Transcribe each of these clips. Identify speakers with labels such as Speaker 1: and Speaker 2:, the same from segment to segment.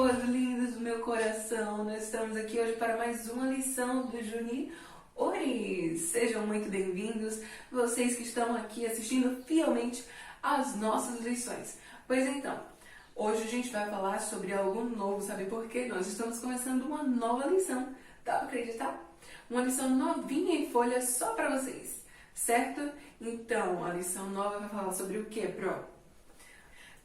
Speaker 1: pessoas lindas do meu coração, nós estamos aqui hoje para mais uma lição do Juni Ori. Sejam muito bem-vindos, vocês que estão aqui assistindo fielmente às nossas lições. Pois então, hoje a gente vai falar sobre algo novo, sabe por quê? Nós estamos começando uma nova lição, dá pra acreditar? Uma lição novinha em folha só para vocês, certo? Então, a lição nova vai falar sobre o que, Pro?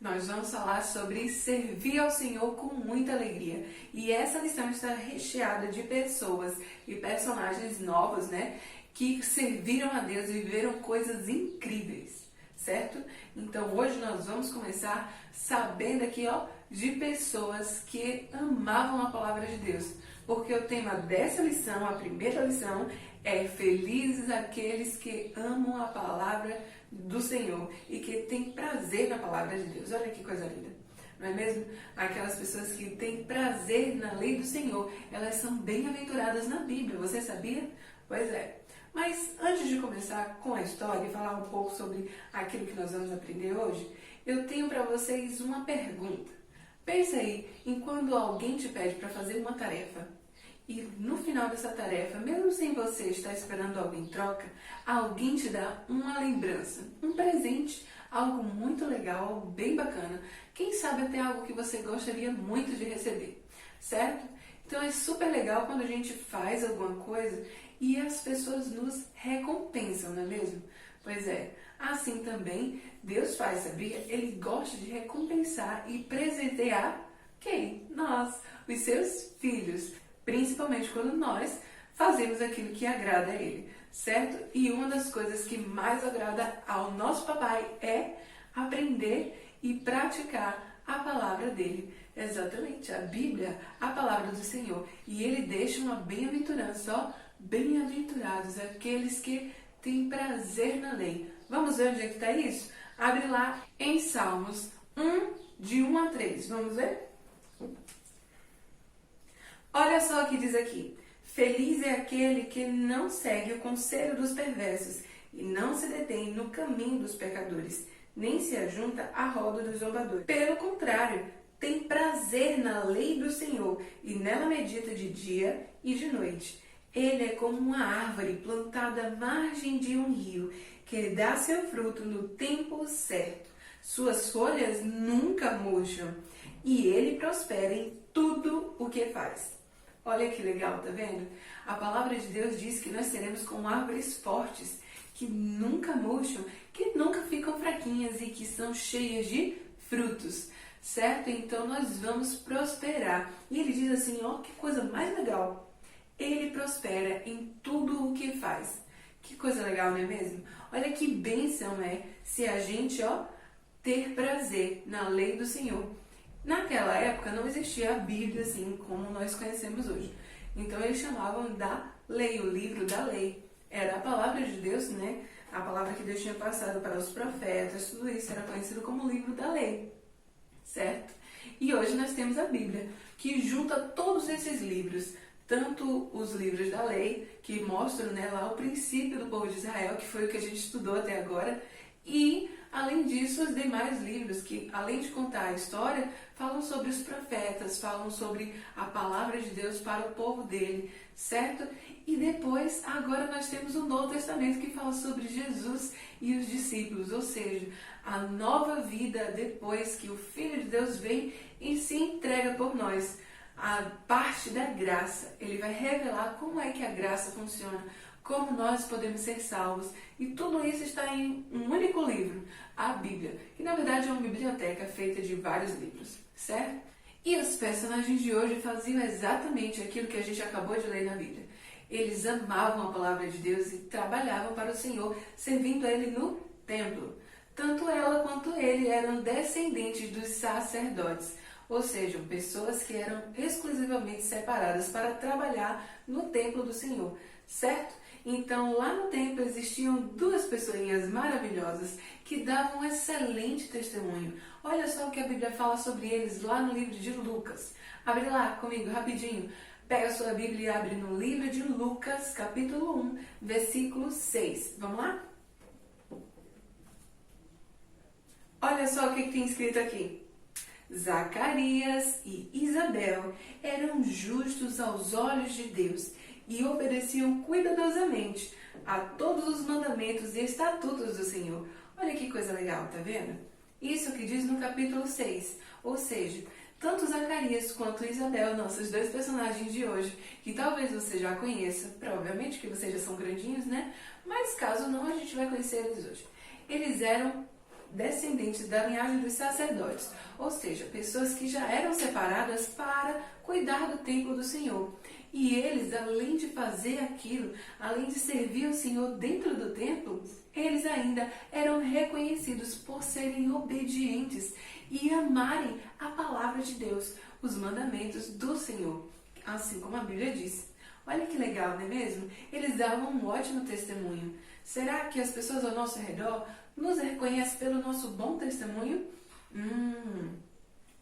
Speaker 1: Nós vamos falar sobre servir ao Senhor com muita alegria. E essa lição está recheada de pessoas e personagens novos, né? Que serviram a Deus e viveram coisas incríveis, certo? Então hoje nós vamos começar sabendo aqui, ó, de pessoas que amavam a palavra de Deus. Porque o tema dessa lição, a primeira lição, é felizes aqueles que amam a palavra do Senhor e que têm prazer na palavra de Deus. Olha que coisa linda, não é mesmo? Aquelas pessoas que têm prazer na lei do Senhor, elas são bem-aventuradas na Bíblia, você sabia? Pois é. Mas antes de começar com a história e falar um pouco sobre aquilo que nós vamos aprender hoje, eu tenho para vocês uma pergunta. Pensa aí em quando alguém te pede para fazer uma tarefa e no final dessa tarefa, mesmo sem você estar esperando algo em troca, alguém te dá uma lembrança, um presente, algo muito legal, algo bem bacana. Quem sabe até algo que você gostaria muito de receber, certo? Então é super legal quando a gente faz alguma coisa e as pessoas nos recompensam, não é mesmo? Pois é, assim também Deus faz, sabia? Ele gosta de recompensar e presentear quem? Nós, os seus filhos. Principalmente quando nós fazemos aquilo que agrada a Ele, certo? E uma das coisas que mais agrada ao nosso papai é aprender e praticar a palavra dele. Exatamente, a Bíblia, a palavra do Senhor. E Ele deixa uma bem-aventurança, ó, bem-aventurados aqueles que têm prazer na lei. Vamos ver onde é que está isso? Abre lá em Salmos 1, de 1 a 3. Vamos ver? Olha só o que diz aqui. Feliz é aquele que não segue o conselho dos perversos e não se detém no caminho dos pecadores, nem se ajunta à roda dos zombadores. Pelo contrário, tem prazer na lei do Senhor e nela medita de dia e de noite. Ele é como uma árvore plantada à margem de um rio, que dá seu fruto no tempo certo. Suas folhas nunca murcham e ele prospera em tudo o que faz. Olha que legal, tá vendo? A palavra de Deus diz que nós seremos como árvores fortes, que nunca murcham, que nunca ficam fraquinhas e que são cheias de frutos, certo? Então nós vamos prosperar. E ele diz assim, ó, que coisa mais legal. Ele prospera em tudo o que faz. Que coisa legal, não é mesmo? Olha que bênção é se a gente, ó, ter prazer na lei do Senhor. Naquela época não existia a Bíblia assim como nós conhecemos hoje. Então eles chamavam da lei, o livro da lei. Era a palavra de Deus, né? A palavra que Deus tinha passado para os profetas, tudo isso era conhecido como o livro da lei, certo? E hoje nós temos a Bíblia, que junta todos esses livros, tanto os livros da lei, que mostram, né, lá o princípio do povo de Israel, que foi o que a gente estudou até agora, e, além disso, os demais livros que, além de contar a história, falam sobre os profetas, falam sobre a palavra de Deus para o povo dele, certo? E depois, agora nós temos o Novo Testamento que fala sobre Jesus e os discípulos, ou seja, a nova vida depois que o Filho de Deus vem e se entrega por nós. A parte da graça, ele vai revelar como é que a graça funciona, como nós podemos ser salvos. E tudo isso está em um único livro, a Bíblia, que na verdade é uma biblioteca feita de vários livros, certo? E os personagens de hoje faziam exatamente aquilo que a gente acabou de ler na Bíblia. Eles amavam a palavra de Deus e trabalhavam para o Senhor, servindo a Ele no templo. Tanto ela quanto ele eram descendentes dos sacerdotes, ou seja, pessoas que eram exclusivamente separadas para trabalhar no templo do Senhor, certo? Então, lá no templo existiam duas pessoinhas maravilhosas que davam um excelente testemunho. Olha só o que a Bíblia fala sobre eles lá no livro de Lucas. Abre lá comigo, rapidinho. Pega a sua Bíblia e abre no livro de Lucas, capítulo 1, versículo 6. Vamos lá? Olha só o que tem escrito aqui. Zacarias e Isabel eram justos aos olhos de Deus e obedeciam cuidadosamente a todos os mandamentos e estatutos do Senhor. Olha que coisa legal, tá vendo? Isso que diz no capítulo 6, ou seja, tanto Zacarias quanto Isabel, nossos dois personagens de hoje, que talvez você já conheça, provavelmente que vocês já são grandinhos, né? Mas caso não, a gente vai conhecer eles hoje. Eles eram descendentes da linhagem dos sacerdotes, ou seja, pessoas que já eram separadas para cuidar do templo do Senhor. E eles, além de fazer aquilo, além de servir o Senhor dentro do templo, eles ainda eram reconhecidos por serem obedientes e amarem a palavra de Deus, os mandamentos do Senhor, assim como a Bíblia diz. Olha que legal, não é mesmo? Eles davam um ótimo testemunho. Será que as pessoas ao nosso redor nos reconhecem pelo nosso bom testemunho?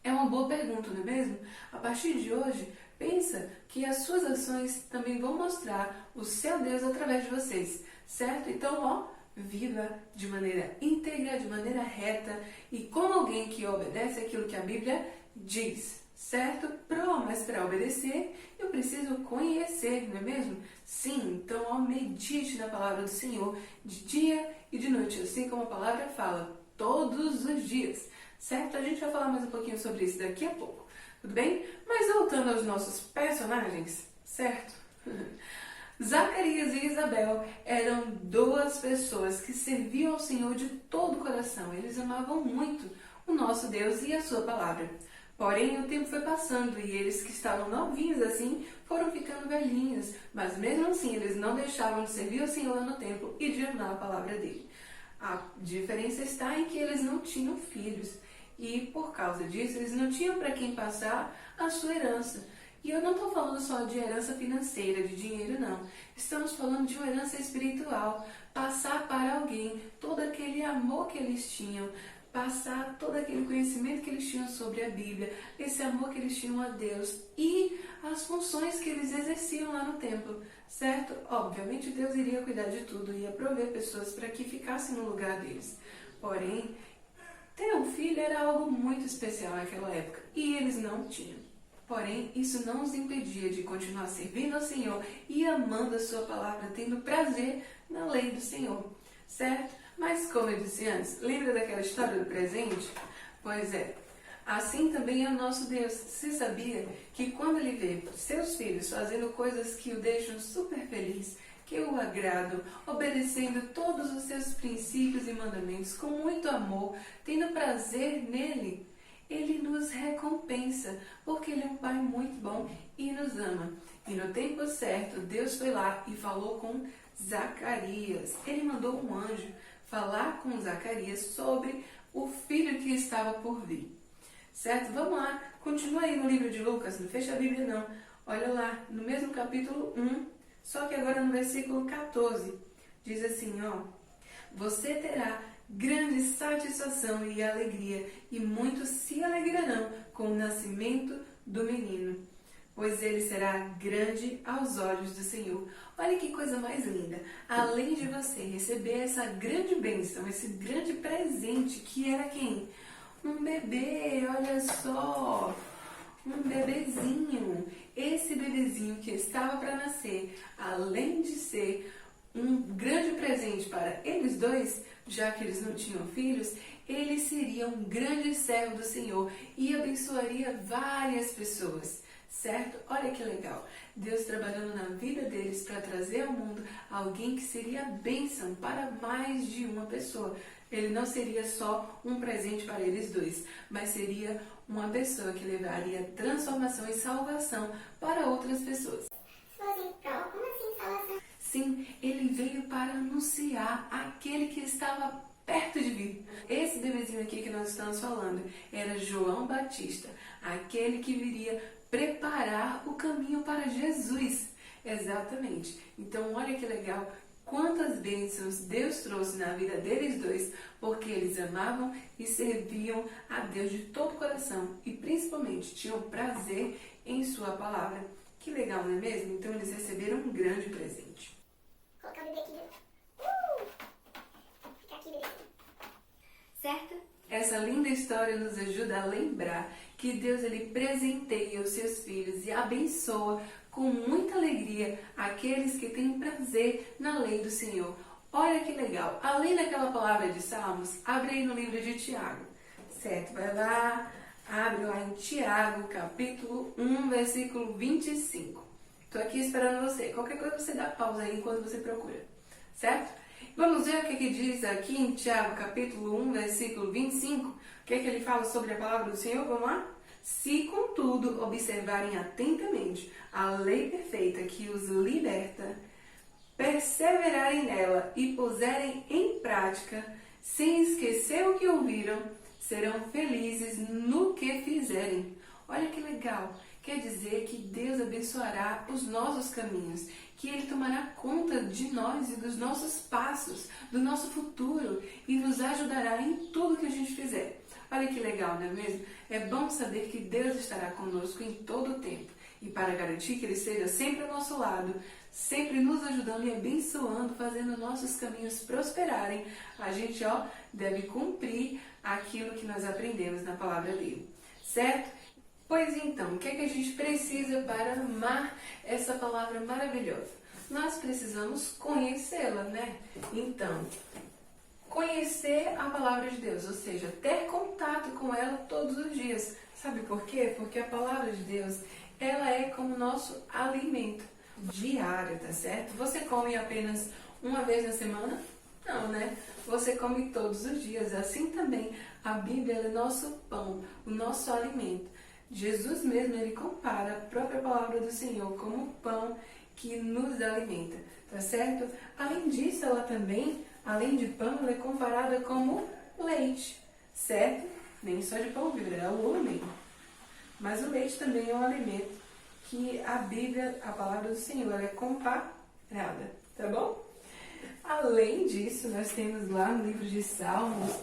Speaker 1: É uma boa pergunta, não é mesmo? A partir de hoje, pensa que as suas ações também vão mostrar o seu Deus através de vocês, certo? Então, viva de maneira íntegra, de maneira reta e como alguém que obedece aquilo que a Bíblia diz, certo? Mas para obedecer, eu preciso conhecer, não é mesmo? Sim, então medite na palavra do Senhor de dia e de noite, assim como a palavra fala, todos os dias, certo? A gente vai falar mais um pouquinho sobre isso daqui a pouco, tudo bem? Mas voltando aos nossos personagens, certo? Zacarias e Isabel eram duas pessoas que serviam ao Senhor de todo o coração. Eles amavam muito o nosso Deus e a sua palavra. Porém, o tempo foi passando e eles que estavam novinhos assim foram ficando velhinhos. Mas mesmo assim, eles não deixavam de servir ao Senhor no templo e de amar a palavra dele. A diferença está em que eles não tinham filhos. E por causa disso, eles não tinham para quem passar a sua herança. E eu não estou falando só de herança financeira, de dinheiro, não. Estamos falando de uma herança espiritual. Passar para alguém todo aquele amor que eles tinham, passar todo aquele conhecimento que eles tinham sobre a Bíblia, esse amor que eles tinham a Deus e as funções que eles exerciam lá no templo, certo? Obviamente Deus iria cuidar de tudo, ia prover pessoas para que ficassem no lugar deles. Porém, ter um filho era algo muito especial naquela época e eles não tinham. Porém, isso não os impedia de continuar servindo ao Senhor e amando a sua palavra, tendo prazer na lei do Senhor, certo? Mas, como eu disse antes, lembra daquela história do presente? Pois é, assim também é o nosso Deus. Você sabia que quando Ele vê seus filhos fazendo coisas que o deixam super feliz, que o agradam, obedecendo todos os seus princípios e mandamentos com muito amor, tendo prazer nele, Ele nos recompensa, porque Ele é um Pai muito bom e nos ama. E no tempo certo, Deus foi lá e falou com Zacarias. Ele mandou um anjo falar com Zacarias sobre o filho que estava por vir. Certo? Vamos lá, continua aí no livro de Lucas, não fecha a Bíblia não. Olha lá, no mesmo capítulo 1, só que agora no versículo 14, diz assim, você terá grande satisfação e alegria, e muitos se alegrarão com o nascimento do menino, pois ele será grande aos olhos do Senhor. Olha que coisa mais linda! Além de você receber essa grande bênção, esse grande presente, que era quem? Um bebê, olha só! Um bebezinho. Esse bebezinho que estava para nascer, além de ser um grande presente para eles dois, já que eles não tinham filhos, ele seria um grande servo do Senhor e abençoaria várias pessoas, certo? Olha que legal! Deus trabalhando na vida deles para trazer ao mundo alguém que seria bênção para mais de uma pessoa. Ele não seria só um presente para eles dois, mas seria uma pessoa que levaria transformação e salvação para outras pessoas.
Speaker 2: Como assim salvação?
Speaker 1: Sim, ele veio para anunciar aquele que estava perto de vir. Esse bebezinho aqui que nós estamos falando era João Batista, aquele que viria preparar o caminho para Jesus. Exatamente. Então, olha que legal. Quantas bênçãos Deus trouxe na vida deles dois, porque eles amavam e serviam a Deus de todo o coração e principalmente tinham prazer em sua palavra. Que legal, não é mesmo? Então eles receberam um grande presente.
Speaker 2: Vou colocar o bebê aqui. Fica aqui, bebê. Certo?
Speaker 1: Essa essa linda história nos ajuda a lembrar que Deus ele presenteia os seus filhos e abençoa com muita alegria aqueles que têm prazer na lei do Senhor. Olha que legal! Além daquela palavra de Salmos, abre aí no livro de Tiago, certo? Vai lá, abre lá em Tiago, capítulo 1, versículo 25. Estou aqui esperando você. Qualquer coisa você dá pausa aí enquanto você procura, certo? Vamos ver o que diz aqui em Tiago, capítulo 1, versículo 25. O que ele fala sobre a palavra do Senhor? Vamos lá? Se, contudo, observarem atentamente a lei perfeita que os liberta, perseverarem nela e puserem em prática, sem esquecer o que ouviram, serão felizes no que fizerem. Olha que legal! Quer dizer que Deus abençoará os nossos caminhos, que Ele tomará conta de nós e dos nossos passos, do nosso futuro e nos ajudará em tudo que a gente fizer. Olha que legal, não é mesmo? É bom saber que Deus estará conosco em todo o tempo. E para garantir que Ele esteja sempre ao nosso lado, sempre nos ajudando e abençoando, fazendo nossos caminhos prosperarem, a gente deve cumprir aquilo que nós aprendemos na palavra dele. Certo? Pois então, o que a gente precisa para amar essa palavra maravilhosa? Nós precisamos conhecê-la, né? Então, conhecer a palavra de Deus, ou seja, ter contato com ela todos os dias. Sabe por quê? Porque a palavra de Deus, ela é como nosso alimento diário, tá certo? Você come apenas uma vez na semana? Não, né? Você come todos os dias. Assim também, a Bíblia é nosso pão, o nosso alimento. Jesus mesmo, ele compara a própria palavra do Senhor como o pão que nos alimenta, tá certo? Além disso, ela também, além de pão, ela é comparada como leite, certo? Nem só de pão vivo, é o alimento. Mas o leite também é um alimento que a Bíblia, a palavra do Senhor, ela é comparada, tá bom? Além disso, nós temos lá no livro de Salmos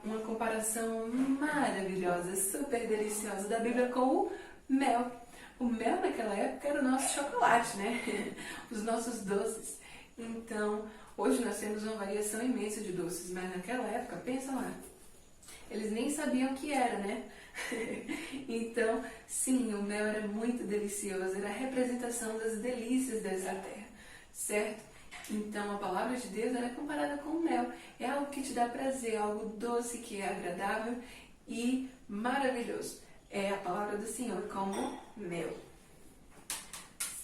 Speaker 1: uma comparação maravilhosa, super deliciosa da Bíblia com o mel. O mel naquela época era o nosso chocolate, né? Os nossos doces. Então, hoje nós temos uma variação imensa de doces, mas naquela época, pensa lá, eles nem sabiam o que era, né? Então, sim, o mel era muito delicioso, era a representação das delícias dessa terra, certo? Então, a palavra de Deus ela é comparada com o mel. É algo que te dá prazer, algo doce, que é agradável e maravilhoso. É a palavra do Senhor como mel.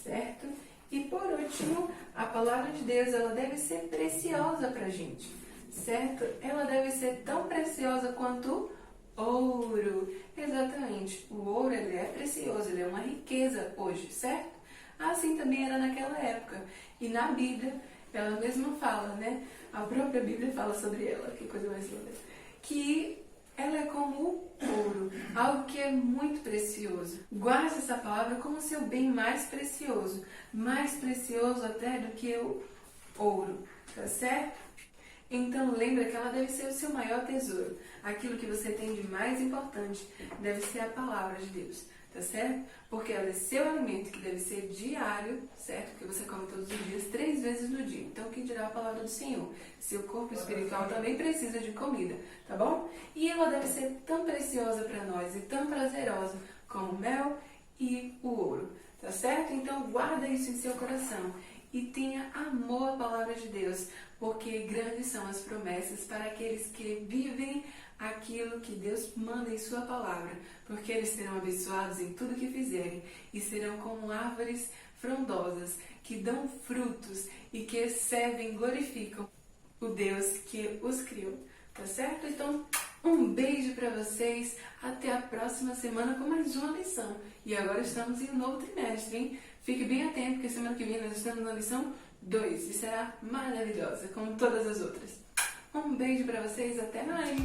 Speaker 1: Certo? E por último, a palavra de Deus ela deve ser preciosa para a gente. Certo? Ela deve ser tão preciosa quanto ouro. Exatamente. O ouro ele é precioso, ele é uma riqueza hoje, certo? Assim também era naquela época. E na Bíblia, ela mesma fala, né? A própria Bíblia fala sobre ela, que coisa mais linda. Que ela é como ouro, algo que é muito precioso. Guarde essa palavra como seu bem mais precioso até do que o ouro, tá certo? Então lembra que ela deve ser o seu maior tesouro. Aquilo que você tem de mais importante deve ser a palavra de Deus. Tá certo? Porque ela é seu alimento que deve ser diário, certo? Que você come todos os dias, 3 vezes no dia. Então, que dirá a palavra do Senhor? Seu corpo espiritual também precisa de comida, tá bom? E ela deve ser tão preciosa para nós e tão prazerosa como o mel e o ouro, tá certo? Então, guarda isso em seu coração e tenha amor à palavra de Deus, porque grandes são as promessas para aqueles que vivem aquilo que Deus manda em sua palavra, porque eles serão abençoados em tudo que fizerem e serão como árvores frondosas que dão frutos e que servem e glorificam o Deus que os criou, tá certo? Então, um beijo para vocês, até a próxima semana com mais uma lição. E agora estamos em um novo trimestre, hein? Fique bem atento, porque semana que vem nós estamos na lição 2 e será maravilhosa, como todas as outras. Um beijo pra vocês, até mais!